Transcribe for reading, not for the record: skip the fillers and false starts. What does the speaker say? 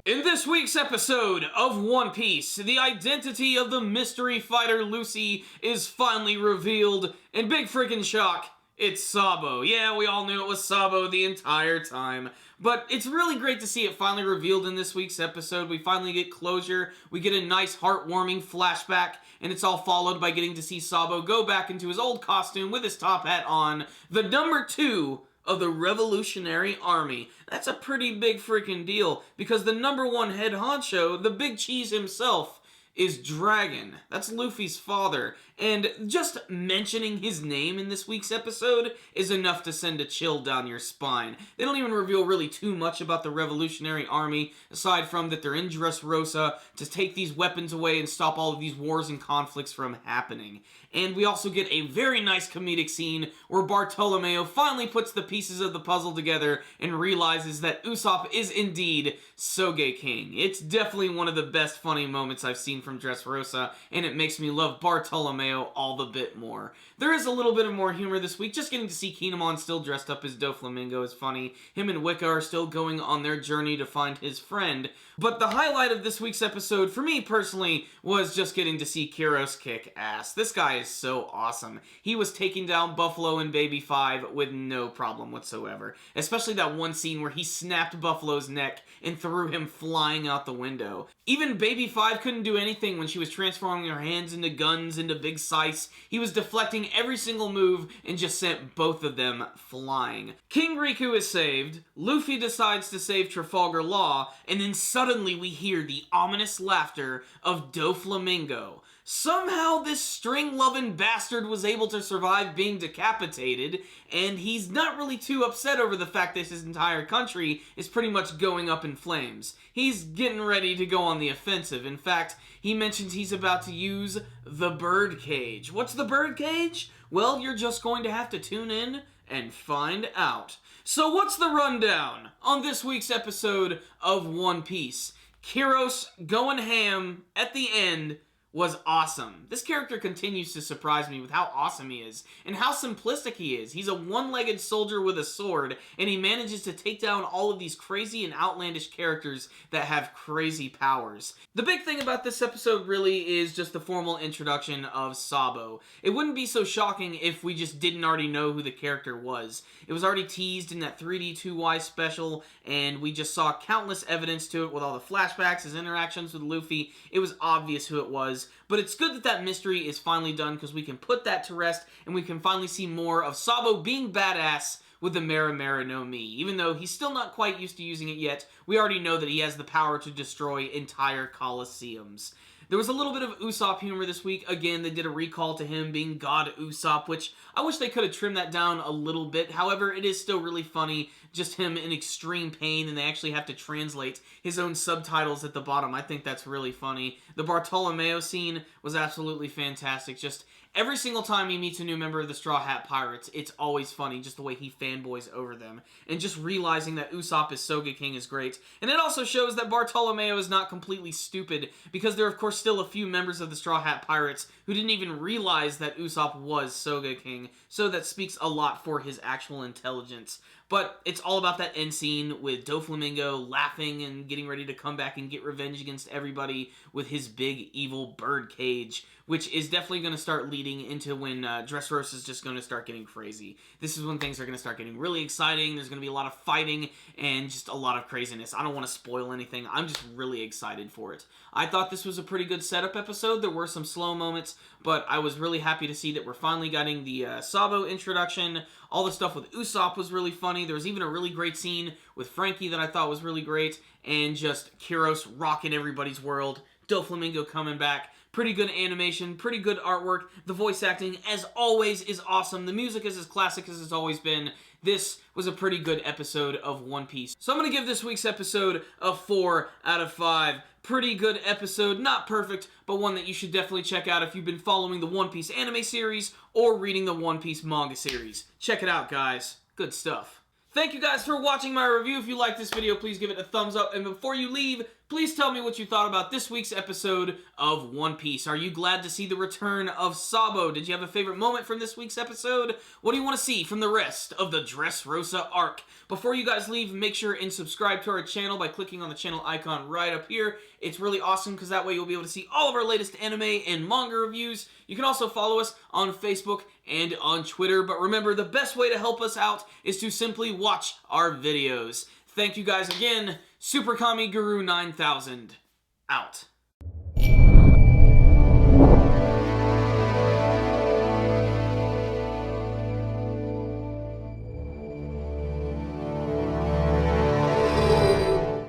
In this week's episode of One Piece, the identity of the mystery fighter Lucy is finally revealed, and big freaking shock, it's Sabo. Yeah, we all knew it was Sabo the entire time, but it's really great to see it finally revealed in this week's episode. We finally get closure, we get a nice heartwarming flashback, and it's all followed by getting to see Sabo go back into his old costume with his top hat on, the number 2 of the Revolutionary Army. That's a pretty big freaking deal, because the number 1 head honcho, the big cheese himself, is Dragon. That's Luffy's father, and just mentioning his name in this week's episode is enough to send a chill down your spine. They don't even reveal really too much about the Revolutionary Army, aside from that they're in Dressrosa to take these weapons away and stop all of these wars and conflicts from happening. And we also get a very nice comedic scene where Bartolomeo finally puts the pieces of the puzzle together and realizes that Usopp is indeed Sogeking. It's definitely one of the best funny moments I've seen from Dressrosa, and it makes me love Bartolomeo all the bit more. There is a little bit of more humor this week. Just getting to see Kinemon still dressed up as Doflamingo is funny. Him and Wicca are still going on their journey to find his friend. But the highlight of this week's episode, for me personally, was just getting to see Kuras kick ass. This guy is so awesome. He was taking down Buffalo and Baby 5 with no problem whatsoever. Especially that one scene where he snapped Buffalo's neck and threw him flying out the window. Even Baby 5 couldn't do anything when she was transforming her hands into guns, into big scythes. He was deflecting every single move and just sent both of them flying. King Rikku is saved, Luffy decides to save Trafalgar Law, and then suddenly we hear the ominous laughter of Doflamingo. Somehow this string-loving bastard was able to survive being decapitated, and he's not really too upset over the fact that his entire country is pretty much going up in flames. He's getting ready to go on the offensive. In fact, he mentions he's about to use the birdcage. What's the birdcage? Well, you're just going to have to tune in and find out. So what's the rundown on this week's episode of One Piece? Kuros going ham at the end was awesome. This character continues to surprise me with how awesome he is, and how simplistic he is. He's a one-legged soldier with a sword, and he manages to take down all of these crazy and outlandish characters that have crazy powers. The big thing about this episode really is just the formal introduction of Sabo. It wouldn't be so shocking if we just didn't already know who the character was. It was already teased in that 3D2Y special, and we just saw countless evidence to it with all the flashbacks, his interactions with Luffy. It was obvious who it was. But it's good that that mystery is finally done, because we can put that to rest and we can finally see more of Sabo being badass with the Mera Mera no Mi. Even though he's still not quite used to using it yet, we already know that he has the power to destroy entire coliseums. There was a little bit of Usopp humor this week. Again, they did a recall to him being God Usopp, which I wish they could have trimmed that down a little bit. However, it is still really funny, just him in extreme pain, and they actually have to translate his own subtitles at the bottom. I think that's really funny. The Bartolomeo scene was absolutely fantastic. Just every single time he meets a new member of the Straw Hat Pirates, it's always funny, just the way he fanboys over them. And just realizing that Usopp is Sogeking is great. And it also shows that Bartolomeo is not completely stupid, because there are, of course, still a few members of the Straw Hat Pirates who didn't even realize that Usopp was Sogeking, so that speaks a lot for his actual intelligence. But it's all about that end scene with Doflamingo laughing and getting ready to come back and get revenge against everybody with his big evil birdcage, which is definitely going to start leading into when Dressrosa is just going to start getting crazy. This is when things are going to start getting really exciting. There's going to be a lot of fighting and just a lot of craziness. I don't want to spoil anything. I'm just really excited for it. I thought this was a pretty good setup episode. There were some slow moments, but I was really happy to see that we're finally getting the Sabo introduction. All the stuff with Usopp was really funny. There was even a really great scene with Frankie that I thought was really great, and just Kuros rocking everybody's world. Doflamingo coming back. Pretty good animation, pretty good artwork. The voice acting, as always, is awesome. The music is as classic as it's always been. This was a pretty good episode of One Piece. So I'm going to give this week's episode a 4 out of 5. Pretty good episode, not perfect, but one that you should definitely check out if you've been following the One Piece anime series or reading the One Piece manga series. Check it out, guys. Good stuff. Thank you guys for watching my review. If you like this video, please give it a thumbs up. And before you leave, Please tell me what you thought about this week's episode of One Piece. Are you glad to see the return of Sabo? Did you have a favorite moment from this week's episode? What do you want to see from the rest of the Dressrosa arc? Before you guys leave, make sure and subscribe to our channel by clicking on the channel icon right up here. It's really awesome because that way you'll be able to see all of our latest anime and manga reviews. You can also follow us on Facebook and on Twitter. But remember, the best way to help us out is to simply watch our videos. Thank you guys again. Super Kami Guru 9000 out.